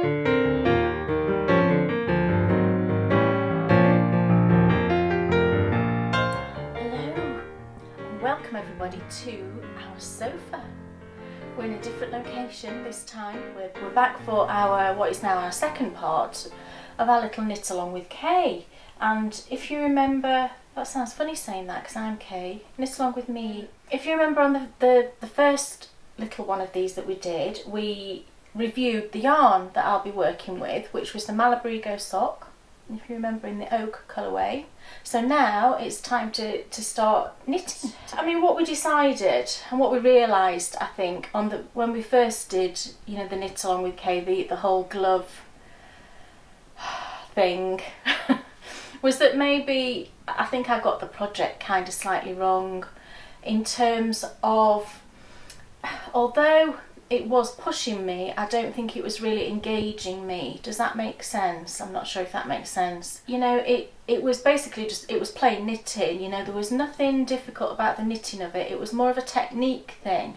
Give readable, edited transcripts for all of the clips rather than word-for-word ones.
Welcome everybody to our sofa. We're in a different location this time. We're back for what is now our second part of our little knit along with Kay. And if you remember, that sounds funny saying that because I'm Kay, knit along with me. If you remember on the first little one of these that we did, we reviewed the yarn that I'll be working with, which was the Malabrigo sock, if you remember, in the oak colourway. So now it's time to start knitting. I mean, what we decided and what we realised, I think, when we first did, you know, the knit along with Kay, the whole glove thing, was that maybe I think I got the project kind of slightly wrong in terms of, although it was pushing me, I don't think it was really engaging me. Does that make sense? I'm not sure if that makes sense. You know, it was basically just, it was plain knitting, you know, there was nothing difficult about the knitting of it. It was more of a technique thing.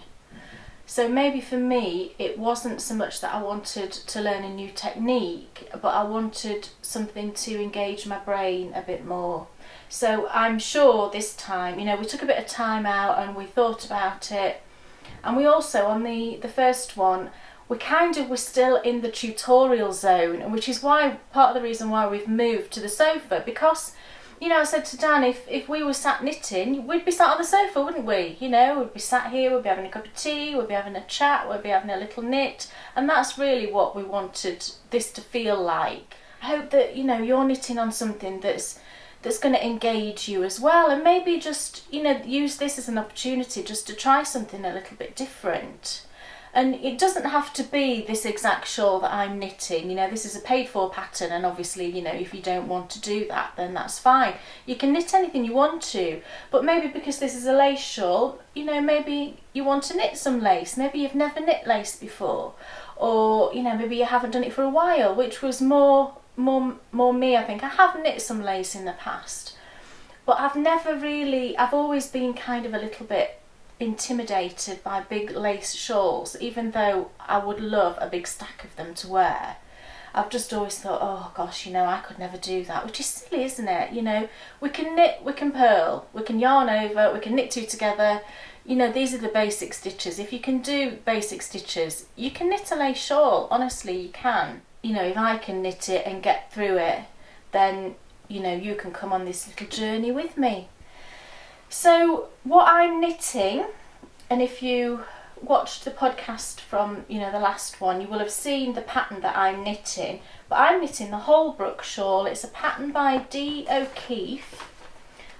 So maybe for me, it wasn't so much that I wanted to learn a new technique, but I wanted something to engage my brain a bit more. So I'm sure this time, you know, we took a bit of time out and we thought about it. And we also, on the first one, we kind of were still in the tutorial zone, which is why, part of the reason why we've moved to the sofa, because, you know, I said to Dan, if we were sat knitting, we'd be sat on the sofa, wouldn't we? You know, we'd be sat here, we'd be having a cup of tea, we'd be having a chat, we'd be having a little knit, and that's really what we wanted this to feel like. I hope that, you know, you're knitting on something that's going to engage you as well, and maybe just, you know, use this as an opportunity just to try something a little bit different. And it doesn't have to be this exact shawl that I'm knitting. You know, this is a paid for pattern, and obviously, you know, if you don't want to do that, then that's fine. You can knit anything you want to, but maybe because this is a lace shawl, you know, maybe you want to knit some lace. Maybe you've never knit lace before, or, you know, maybe you haven't done it for a while, which was more me, I think. I have knit some lace in the past, but I've always been kind of a little bit intimidated by big lace shawls, even though I would love a big stack of them to wear. I've just always thought, oh gosh, you know, I could never do that, which is silly, isn't it? You know, we can knit, we can purl, we can yarn over, we can knit two together. You know, these are the basic stitches. If you can do basic stitches, you can knit a lace shawl. Honestly, you can. You know, if I can knit it and get through it, then, you know, you can come on this little journey with me. So what I'm knitting, and if you watched the podcast from, you know, the last one, you will have seen the pattern that I'm knitting. But I'm knitting the Holbrook shawl. It's a pattern by Dee O'Keefe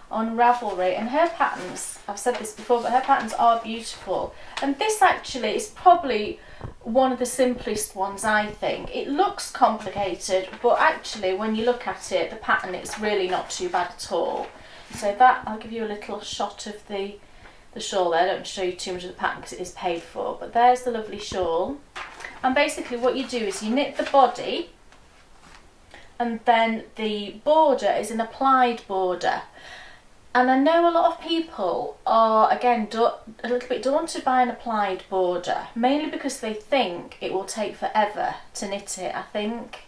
on Ravelry, and her patterns, I've said this before, but her patterns are beautiful. And this actually is probably one of the simplest ones, I think. It looks complicated, but actually when you look at it, the pattern, it's really not too bad at all. So that, I'll give you a little shot of the shawl there. I don't show you too much of the pattern because it is paid for, but there's the lovely shawl. And basically what you do is you knit the body, and then the border is an applied border. And I know a lot of people are, again, a little bit daunted by an applied border, mainly because they think it will take forever to knit it, I think.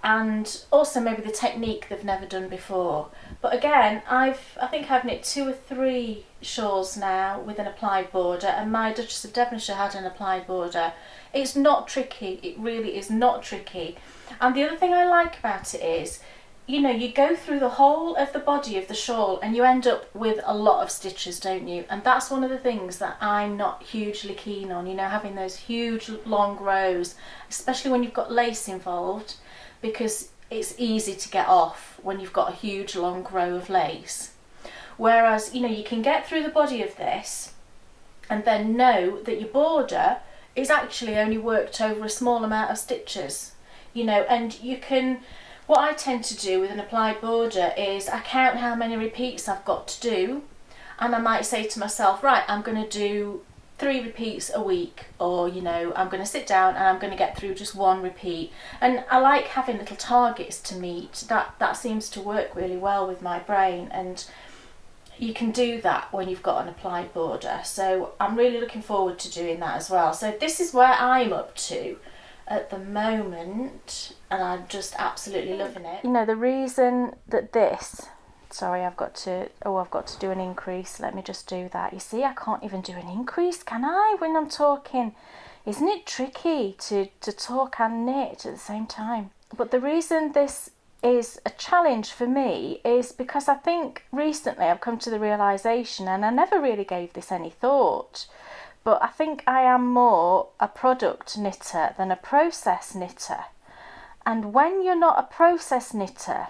And also maybe the technique they've never done before. But again, I think I've knit 2 or 3 shawls now with an applied border, and my Duchess of Devonshire had an applied border. It's not tricky, it really is not tricky. And the other thing I like about it is, you know, you go through the whole of the body of the shawl and you end up with a lot of stitches, don't you? And that's one of the things that I'm not hugely keen on, you know, having those huge long rows, especially when you've got lace involved, because it's easy to get off when you've got a huge long row of lace. Whereas, you know, you can get through the body of this and then know that your border is actually only worked over a small amount of stitches, you know, and you can, what I tend to do with an applied border is I count how many repeats I've got to do, and I might say to myself, right, I'm going to do 3 repeats a week, or, you know, I'm going to sit down and I'm going to get through just 1 repeat. And I like having little targets to meet. That seems to work really well with my brain, and you can do that when you've got an applied border. So I'm really looking forward to doing that as well. So this is where I'm up to. at the moment, and I'm just absolutely loving it. You know, the reason that this, sorry, I've got to do an increase. Let me just do that. You see, I can't even do an increase, can I, when I'm talking? Isn't it tricky to talk and knit at the same time? But the reason this is a challenge for me is because I think recently I've come to the realisation, and I never really gave this any thought, but I think I am more a product knitter than a process knitter. And when you're not a process knitter,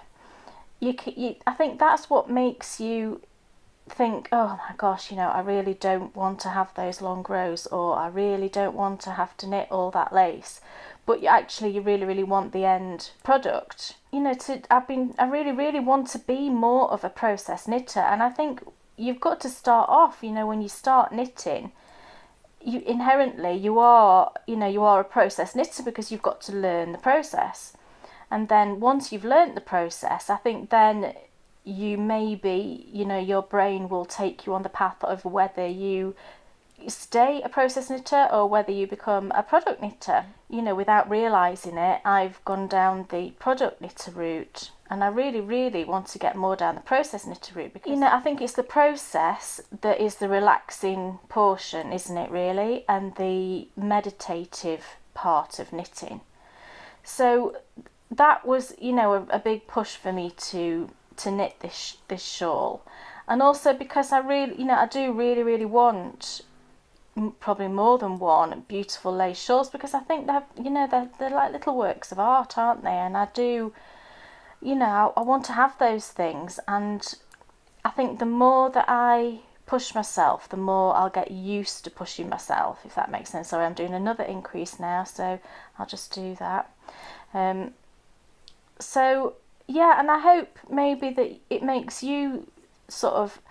I think that's what makes you think, oh my gosh, you know, I really don't want to have those long rows, or I really don't want to have to knit all that lace. But you really, really want the end product. You know, I really want to be more of a process knitter, and I think you've got to start off, you know, when you start knitting, you are a process knitter because you've got to learn the process. And then once you've learnt the process, I think then you maybe, you know, your brain will take you on the path of whether you stay a process knitter or whether you become a product knitter. You know, without realising it, I've gone down the product knitter route, and I really, really want to get more down the process knitter route, because, you know, I think it's the process that is the relaxing portion, isn't it, really, and the meditative part of knitting. So that was, you know, a big push for me to knit this shawl. And also because I really, you know, I do really, really want probably more than one beautiful lace shawls, because I think they're like little works of art, aren't they? And I do, you know, I want to have those things, and I think the more that I push myself, the more I'll get used to pushing myself, if that makes sense. Sorry, I'm doing another increase now, so I'll just do that. So yeah, and I hope maybe that it makes you sort of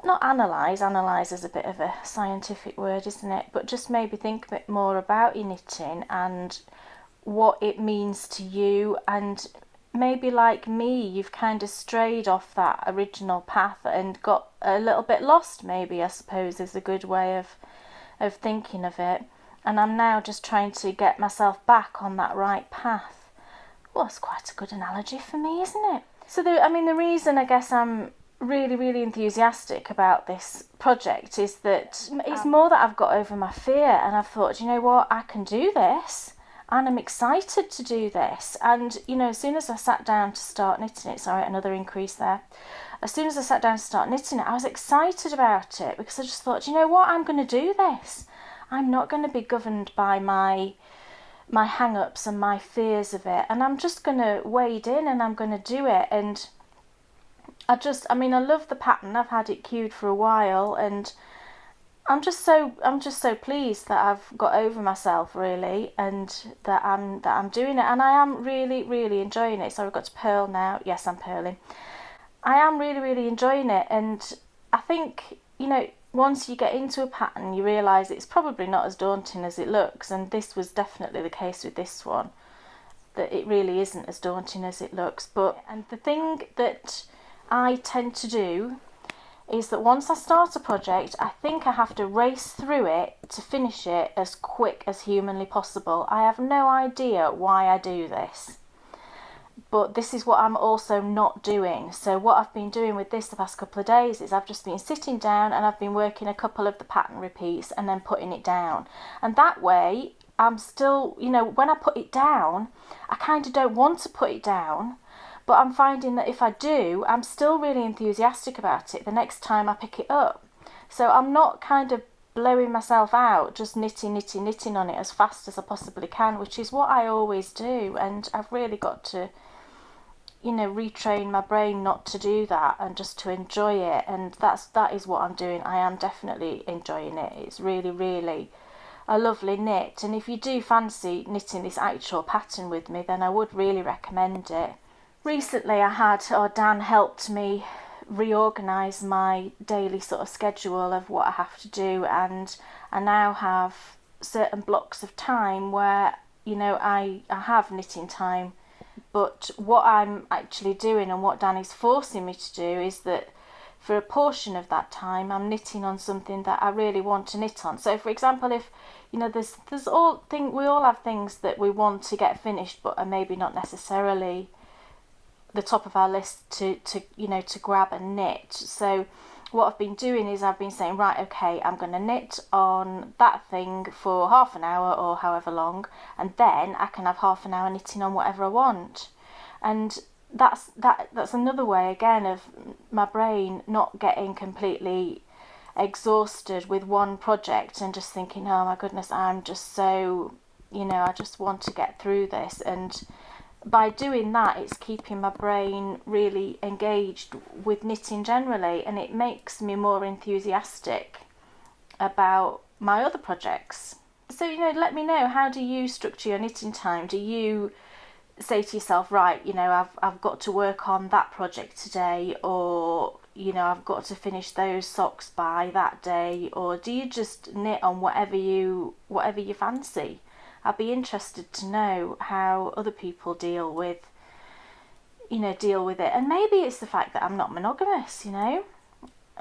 not analyse is a bit of a scientific word, isn't it, but just maybe think a bit more about your knitting and what it means to you, and maybe like me, you've kind of strayed off that original path and got a little bit lost, maybe, I suppose is a good way of thinking of it, and I'm now just trying to get myself back on that right path. Well, it's quite a good analogy for me, isn't it? So the reason I guess I'm really, really enthusiastic about this project is that it's more that I've got over my fear, and I've thought, you know what, I can do this, and I'm excited to do this. And, you know, as soon as I sat down to start knitting it, sorry, another increase there, as soon as I sat down to start knitting it, I was excited about it, because I just thought, you know what, I'm going to do this. I'm not going to be governed by my hang-ups and my fears of it, and I'm just going to wade in and I'm going to do it. And I love the pattern. I've had it queued for a while, and I'm just so pleased that I've got over myself, really, and that I'm doing it, and I am really, really enjoying it. So I've got to purl now. Yes, I'm purling. I am really, really enjoying it, and I think, you know, once you get into a pattern, you realise it's probably not as daunting as it looks, and this was definitely the case with this one, that it really isn't as daunting as it looks. And the thing that I tend to do is that once I start a project, I think I have to race through it to finish it as quick as humanly possible. I have no idea why I do this, but this is what I'm also not doing. So what I've been doing with this the past couple of days is I've just been sitting down and I've been working a couple of the pattern repeats and then putting it down. And that way I'm still, you know, when I put it down, I kind of don't want to put it down, but I'm finding that if I do, I'm still really enthusiastic about it the next time I pick it up. So I'm not kind of blowing myself out, just knitting on it as fast as I possibly can, which is what I always do. And I've really got to, you know, retrain my brain not to do that and just to enjoy it. And that is what I'm doing. I am definitely enjoying it. It's really, really a lovely knit. And if you do fancy knitting this actual pattern with me, then I would really recommend it. Recently Dan helped me reorganise my daily sort of schedule of what I have to do, and I now have certain blocks of time where, you know, I have knitting time. But what I'm actually doing and what Dan is forcing me to do is that for a portion of that time I'm knitting on something that I really want to knit on. So for example, if you know, we all have things that we want to get finished but are maybe not necessarily the top of our list to grab and knit. So what I've been doing is I've been saying, right, okay, I'm going to knit on that thing for half an hour or however long, and then I can have half an hour knitting on whatever I want. And that's another way again of my brain not getting completely exhausted with one project and just thinking, oh my goodness, I'm just so, I just want to get through this. And by doing that, it's keeping my brain really engaged with knitting generally, and it makes me more enthusiastic about my other projects. So, let me know, how do you structure your knitting time? Do you say to yourself, right, I've got to work on that project today, or I've got to finish those socks by that day, or do you just knit on whatever you fancy? I'd be interested to know how other people deal with it. And maybe it's the fact that I'm not monogamous, A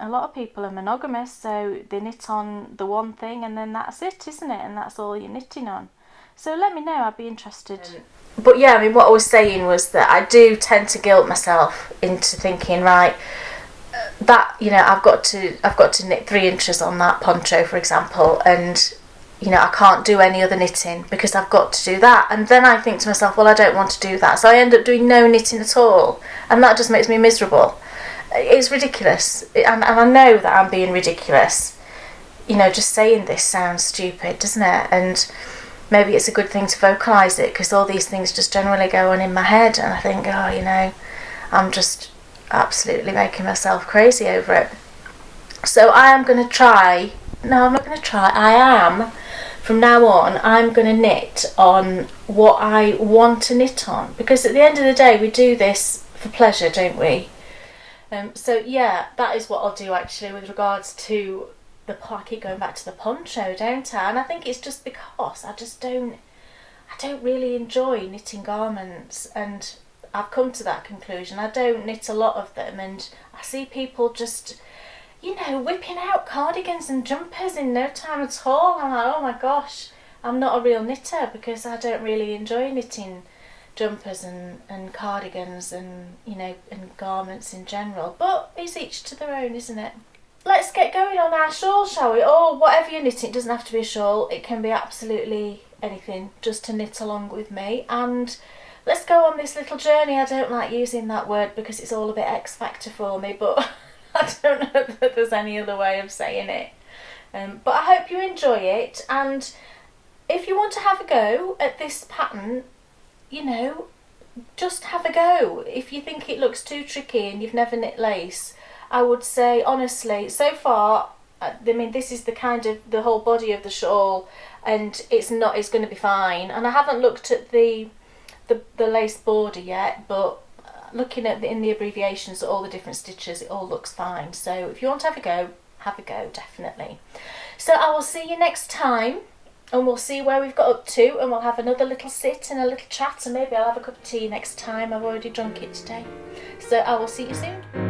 lot of people are monogamous, so they knit on the one thing and then that's it, isn't it? And that's all you're knitting on. So let me know, I'd be interested. But yeah, I mean, what I was saying was that I do tend to guilt myself into thinking, right, that, I've got to knit 3 inches on that poncho, for example, and I can't do any other knitting because I've got to do that. And then I think to myself, well, I don't want to do that, so I end up doing no knitting at all, and that just makes me miserable. It's ridiculous, and I know that I'm being ridiculous. Just saying this sounds stupid, doesn't it? And maybe it's a good thing to vocalise it, because all these things just generally go on in my head, and I think, I'm just absolutely making myself crazy over it. So I am going to try. No, I'm not going to try. I am. From now on, I'm going to knit on what I want to knit on, because at the end of the day, we do this for pleasure, don't we? So yeah, that is what I'll do actually with regards to I keep going back to the poncho, don't I? And I think it's just because I don't really enjoy knitting garments, and I've come to that conclusion. I don't knit a lot of them, and I see people just, whipping out cardigans and jumpers in no time at all. I'm like, oh my gosh, I'm not a real knitter, because I don't really enjoy knitting jumpers and cardigans and, and garments in general. But it's each to their own, isn't it? Let's get going on our shawl, shall we? Or whatever you're knitting, it doesn't have to be a shawl. It can be absolutely anything, just to knit along with me. And let's go on this little journey. I don't like using that word because it's all a bit X Factor for me, but I don't know that there's any other way of saying it. But I hope you enjoy it, and if you want to have a go at this pattern, just have a go. If you think it looks too tricky and you've never knit lace, I would say, honestly, so far, this is the whole body of the shawl, and it's going to be fine. And I haven't looked at the lace border yet, but looking at in the abbreviations, all the different stitches, it all looks fine. So if you want to have a go, definitely. So I will see you next time, and we'll see where we've got up to, and we'll have another little sit and a little chat, and maybe I'll have a cup of tea next time. I've already drunk it today. So I will see you soon.